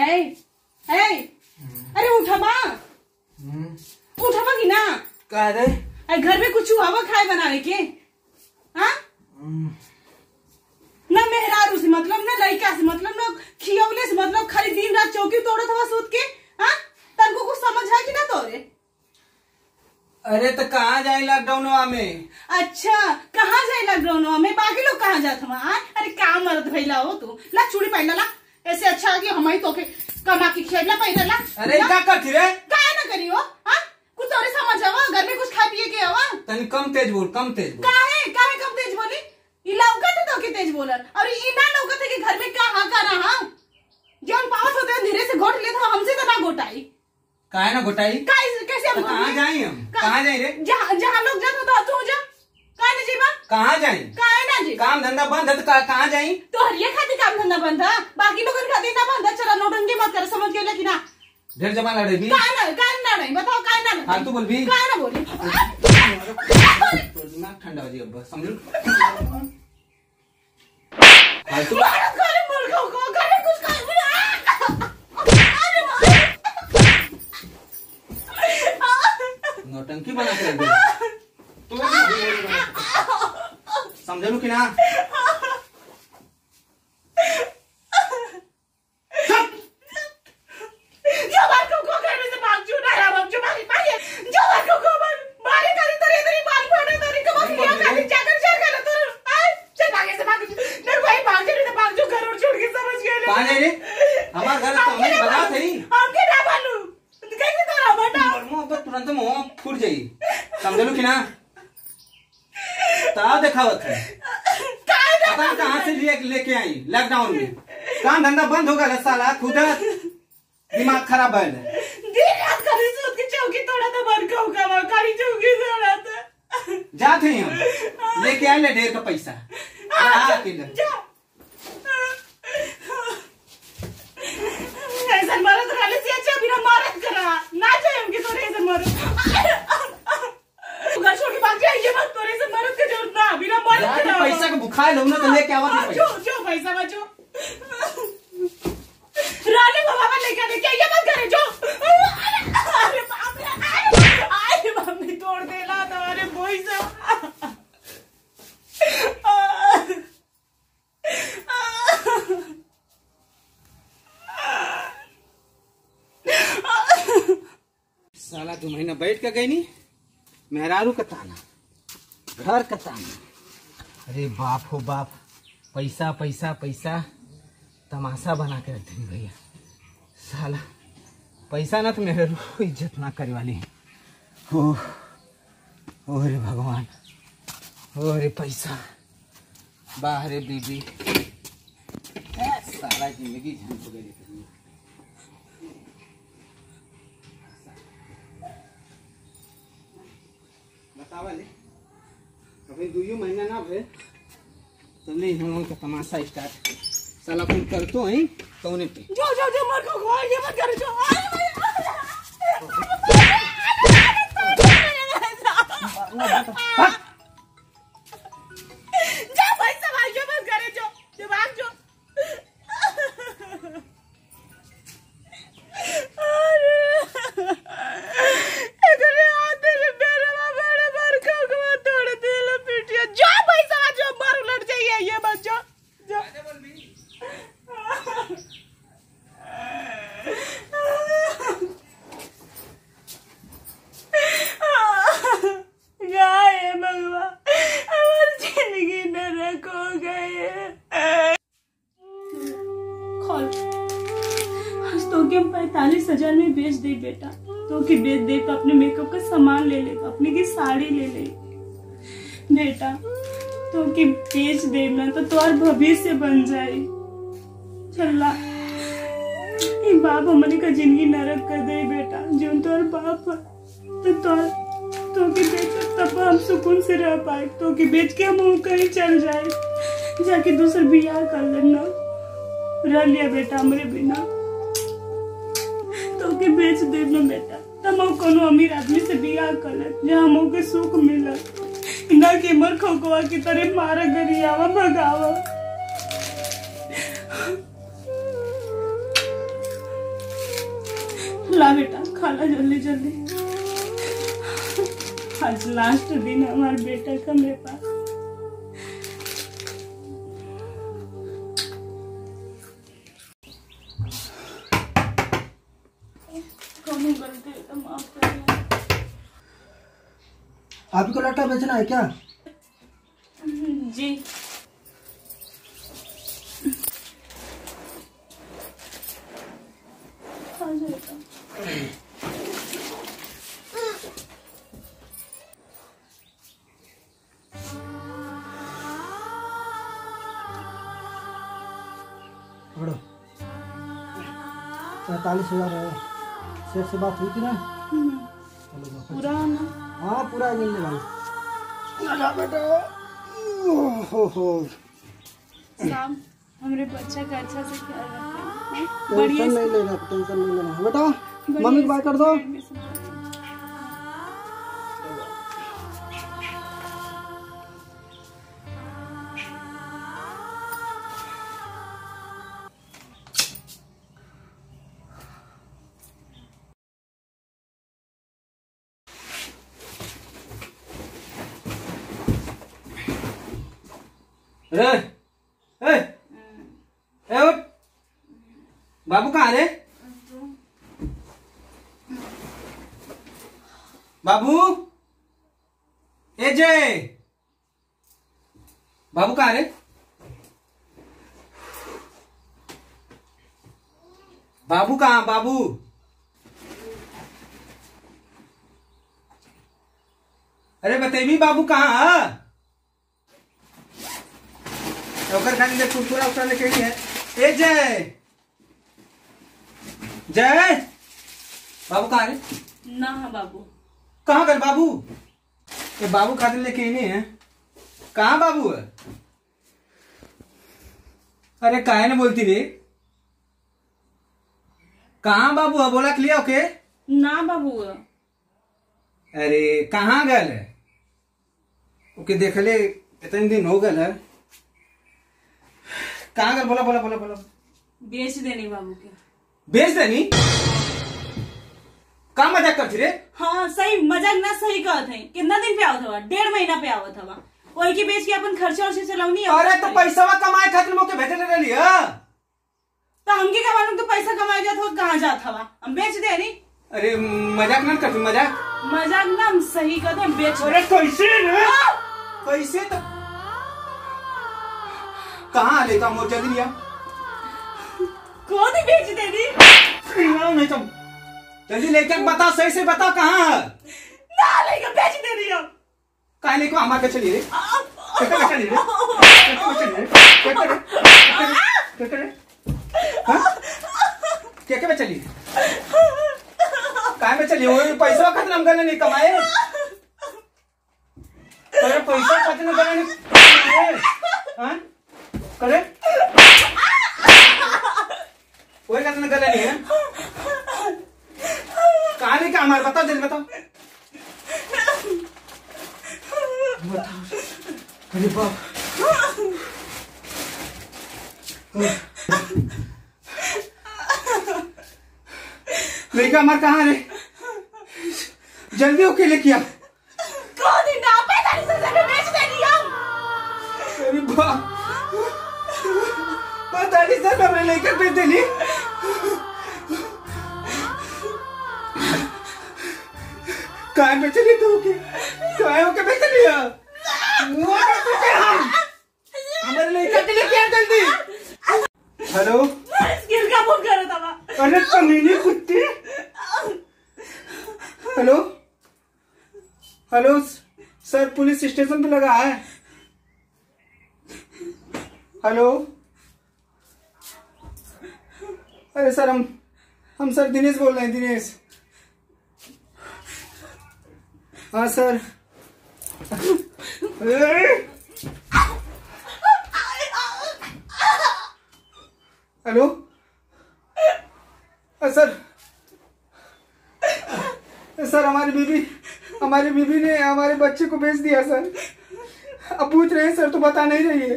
है है अरे उठमा उठमा की ना का रे घर में कुछ हुआ खाए बनाने के हाँ ना मेहरारू से मतलब ना लड़का से मतलब ना खियौले से मतलब खाली दिन रात चौकी तोड़ो था सूत के हाँ तनको कुछ समझ है कि ना तोरे। अरे तो कहाँ जाए लॉकडाउन में? अच्छा कहाँ जाए लॉकडाउन में? बाकी लोग कहाँ जाते वहाँ? अरे काम मर्द भैला हो तू ला चूड़ी पहन ला ऐसे अच्छा कि हम ही तो के कमा के खेला पहन ला। अरे क्या करती रे? क्या ना करियो हाँ कुछ और समझ आवा घर में कुछ खा पिए के आवा। तनी कम तेज बोल कम तेज बोल। काहे कम तेज बोली? ये लौका तो के तेज बोलर और ये ना लौका थे कि घर में कहाँ का रहा जब पावत होते हैं धीरे से घोट ले तो हमसे तो ना घोटाई। काहे ना घोटाई? कैसे हम कहाँ जाए? हम कहाँ जाए रे? जहाँ लोग जाते तो तू जा काहे ना जीवा? कहाँ जाए? काहे ना जी? काम धंधा बंद है तो कहाँ जाए? तो हरिया खाती काम धंधा बंद था बाकी लोगों खाती ना बंद है। चला नौटंकी मत कर समझ गए कि ना ढेर जमा लड़े भी काहे ना नहीं बताओ काहे ना फालतू बोल भी काहे ना बोली दिमाग ठंडा हो जी अब समझ फालतू नौटंकी बना के रख दे समझ लू कि ना? कहाँ जाए रे? हमारा घर तो हमें बना थे हमके ना मालूम कैसे तोरा बेटा मुंह तो तुरंत मुंह फूट जाई समझ लू कि ना? ताव दिखावत है पता कहाँ से लेके आई लॉकडाउन में काम धंधा बंद हो गया साला खुद दिमाग खराब है दिन रात कभी सूत की चौकी तोड़ा तो बन का काली चौकी तोड़ा था जाते हैं हम लेके आए ले ढेर का पैसा जा ऐसा मरद रहने से अच्छा बिना मरद करा ना चाहिए उनकी तोरे ऐसा मरद घर छोड़ के भाग जाए ये मत तोरे से मरद का जरूरत ना बिना मरद करा पैसा का बुखार लो ना तो लेके आवा जो पैसा बचो रानी बाबा लेके आने क्या ये मत करे जो अरे बाप रे अरे मम्मी तोड़ देला तुम्हारे बोई से साला 2 महीना बैठ के गई नी मेहरारू का ताना घर का ताना अरे बाप हो बाप पैसा पैसा पैसा तमाशा बना के रखते भैया साला पैसा ना तो मेहरारू इज्जत ना करे वाली है। ओ रे भगवान ओ रे पैसा बाहरे बीबी साला जिंदगी झंड हो गई। बतावले अभी 2 महीना ना भे तो नहीं हम लोग का तमाशा स्टार्ट साला कौन करतो हैं कौन पे जो मर को खोल ये मत कर जो जा भाई सवाल जो मत करे जो दिमाग जो तो कि हम 45,000 में बेच दे बेटा तो कि बेच दे तो अपने मेकअप का सामान ले ले अपने की साड़ी ले ले बेटा तो कि बेच दे ना तो तुम्हार भविष्य बन जाए। चला बाप हमारे का जिंदगी नरक कर दे बेटा जो तुम्हार बाप तो कि बेच तब हम सुकून से रह पाए तो कि बेच के हम कहीं चल जाए जाके दूसरा बियाह कर लेना रह लिया बेटा हमारे बिना तो के बेच देना बेटा तब कोनो अमीर आदमी से बियाह कर ले हमो के सुख मिला ना कि मर खोकवा की तरह मारा गरियावा भगावा ला बेटा, खाला जल्दी जल्दी। आज लास्ट दिन है हमारे बेटा का मेरे पास। कौन गलती है तो माफ करना। आपको लट्टा बेचना है क्या? जी। आ जाएगा। पकड़ो। 47,000 है। सेठ से बात हुई थी ना? चलो जाओ। पूरा ना? हाँ पूरा मिलने भाई। आजा बेटा। हो साहब हमारे बच्चा का अच्छा से ख्याल रखें। टेंशन नहीं लेना, टेंशन नहीं लेना बेटा। मम्मी को बाय कर दो। रे ए ए उठ। बाबू कहाँ रे? बाबू ए जय, बाबू कहाँ रे? बाबू कहाँ? बाबू अरे बतेबी बाबू कहाँ? ओकर खाली ले कुरकुरा उठा लेके आई है। ए जय, जय बाबू कहाँ रे? ना है बाबू। कहाँ गए बाबू? ये बाबू खातिर लेके आई नहीं है। कहाँ बाबू है? अरे काहे ना बोलती रे? कहाँ बाबू है? बोला के लिया ओके? ना बाबू है। अरे कहाँ गए? ओके देख ले, इतने दिन हो गए है। कहाँ गए? बोला बोला बोला बोला। बेच देनी बाबू के। बेच देनी? कहाँ मजाक करती रे? हाँ सही मजाक ना, सही कहत है। कितना दिन पे आवत हवा? 1.5 महीना पे आवत हवा। वही की बेच के अपन खर्चा वर्चा चलाऊनी। अरे तो पैसा कमाए खातिर मौके भेजे ले रही है। तो हमके क्या मालूम तो पैसा कमाए जात हो कहाँ जात हवा? हम बेच दे नहीं। अरे मजाक ना करती, मजाक मजाक ना, हम सही कहते हैं बेच। अरे कैसे रे? कैसे तो कहाँ लेता मोर जल्दी लिया। कौन बेच देनी? नहीं तो जल्दी लेके बता, सही से बता कहाँ है। ना लेके बेच देनी हम। कहाँ लेको हमारे पे चलिए रे? कैसे चलिए रे? क्या पे चलिए? कहाँ पे चलिए? वो पैसा खत्म हम करने नहीं कमाए। अरे पैसा खत्म करने नहीं कमाए। करे कोई खत्म करने नहीं है। कहाँ लेके हमारे बताओ, जल्दी बताओ। अरे बाप। लड़का हमारे कहाँ रे? जल्दी होके लेके आ। कौन ही ना 45,000 में बेच देनी हम। अरे बाप, 45,000 में लेकर बेच देनी? कहाँ पे चली तू? कहाँ होके बेच लिया? हमारे लेकर के लेके आ जल्दी। हेलो, स्किल का फोन कर रहा था। अरे कमीनी कुत्ती। Hello hello sir, police station पे लगा है। हेलो, अरे सर हम सर दिनेश बोल रहे हैं, दिनेश। हाँ सर। हेलो सर, हमारी बीबी ने हमारे बच्चे को बेच दिया सर। अब पूछ रहे हैं सर, तो बता नहीं रही है।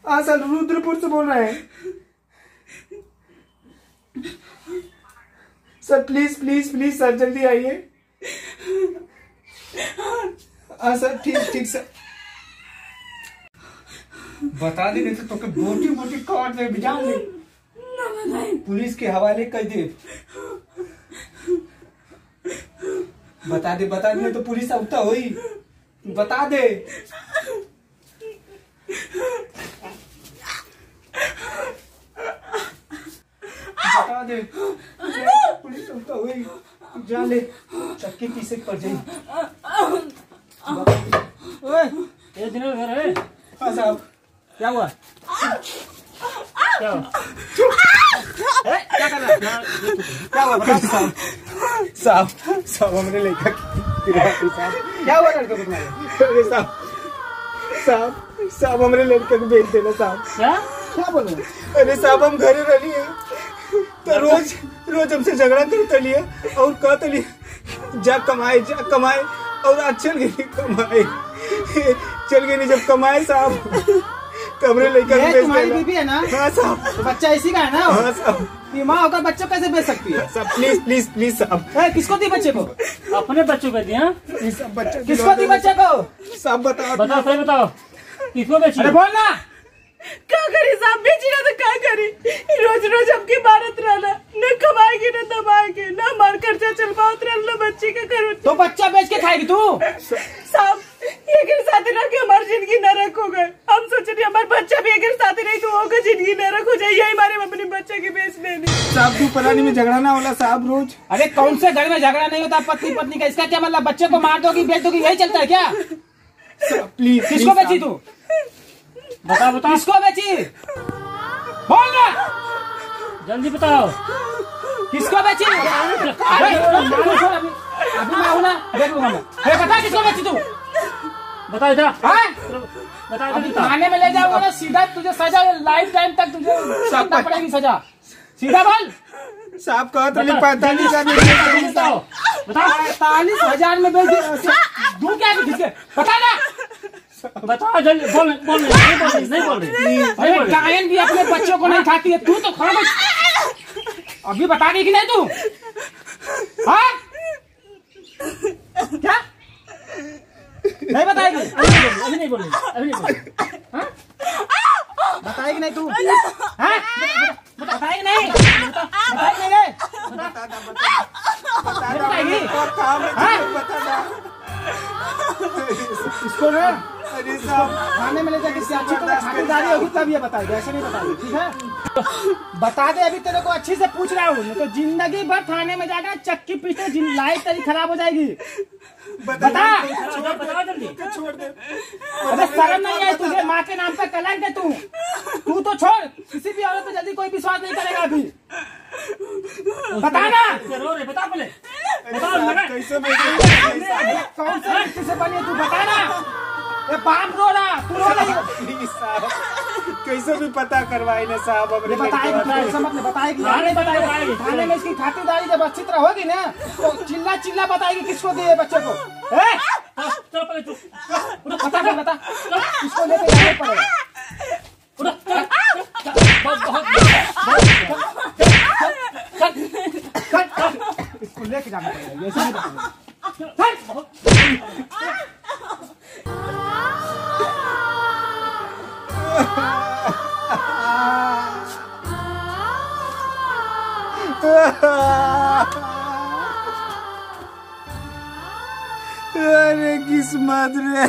हाँ सर, रुद्रपुर से बोल रहे हैं। Sir please please please sir जल्दी आइए। हाँ सर ठीक ठीक सर। बता दे नहीं तो तोके मोटी मोटी काट दे जान ले, पुलिस के हवाले कर दे। बता दे नहीं तो पुलिस आवता होई। बता दे। बता दे पुलिस आवता होई। जान ले चक्की पीछे पड़ जाई। ओए ये दिनों घर है। हाँ साहब क्या हुआ? क्या हुआ? क्या कर रहा है? क्या हुआ बता। साहब साहब साहब हमने लेकर साहब क्या हुआ लड़के को तुम्हारे? अरे साहब साहब साहब हमरे लड़के को भेज देना साहब। क्या क्या बोल रहे? अरे साहब हम घरे रही है तो रोज रोज हमसे झगड़ा करते लिए और कहते लिए जा कमाए और आज चल गई कमाए। चल गई नहीं जब कमाए साहब कमरे लेकर भेज तुम्हारी बीबी है ना? हाँ साहब। तो बच्चा इसी का है ना? हाँ साहब। कि माँ होकर बच्चों कैसे बेच सकती है? साहब प्लीज प्लीज प्लीज साहब। किसको दी बच्चे को? अपने बच्चों को दिया। बच्चा किसको दी बच्चे को? साहब बताओ बताओ सही बताओ किसको बेची? अरे बोल ना। क्या करी साहब, बेची ना तो क्या करी। रोज रोज हमकी भारत रहना न कमाएगी न दबाएगी न हमार खर्चा चल पाओ न बच्ची का करो। तो बच्चा बेच के खाएगी तू? साहब एक साथ रह के हमारी जिंदगी नरक हो गए। हम सोच रहे हमारे बच्चा भी एक साथ रही तो होगा जिंदगी नरक हो जाए। यही हमारे अपने बच्चे की बेच देनी। साहब तू पलानी में झगड़ा ना होला साहब रोज। अरे कौन से घर में झगड़ा नहीं होता पत्नी पत्नी का? इसका क्या मतलब? बच्चे को मार दोगी बेच दोगी यही चलता है क्या? प्लीज किसको बेची तू? बताओ बताओ किसको बेची? बोल ना। जल्दी बताओ किसको बेची? अभी मैं हूं ना, देख लूंगा मैं। अरे बता किसको बेची तू? बताओ इधर हाँ? बताओ अभी थाने में ले जाऊंगा ना सीधा तुझे सजा लाइफ टाइम तक तुझे सुनना पड़ेगी सजा। सीधा बोल। साहब कहा तो 45,000 बताओ बताओ 45,000 में बेच दूं क्या किसके? बता ना। बताओ जल्दी बोल बोल नहीं बोल रही। अरे गायन भी अपने बच्चों को नहीं खाती है, तू तो खा अभी बता दी कि नहीं तू? हाँ क्या नहीं बताएगी? अभी नहीं बोल रही। हाँ? बताएगी नहीं तू? हाँ? बताएगी नहीं? बताएगी नहीं रे? बताएगी? हाँ? इसको ना अरे साहब खाने में ले जाके इससे अच्छी तरह खातिरदारी होगी तब ये बताएगी, ऐसे नहीं बताएगी। ठीक है बता दे। अभी तेरे को अच्छी से पूछ रहा हूँ, तो जिंदगी भर थाने में जाकर चक्की पीछे लाइफ तेरी खराब हो जाएगी। बता बताओ जल्दी। छोड़ दे। अरे शर्म नहीं है तुझे? माँ के नाम पे कलंक है तू तो छोड़। किसी भी औरत पे जल्दी कोई विश्वास नहीं करेगा अभी। बता ना। रो रहे बताओ पहले कैसे कौन से व्यक्ति से बनी है तू? बता ना। ये बाप रो रहा, तू रो रही। कैसे भी पता करवाए ना साहब। ये बताएगी समझ में? बताएगी नहीं बताएगी? थाने में इसकी खातिरदारी जब अच्छी तरह होगी ना तो चिल्ला चिल्ला बताएगी किसको दिए बच्चे को। चलो पहले तू बता इसको लेके जाना पड़ेगा। इसको लेके जाना पड़ेगा, ऐसे नहीं बताएगा। अरे किस्मत रे।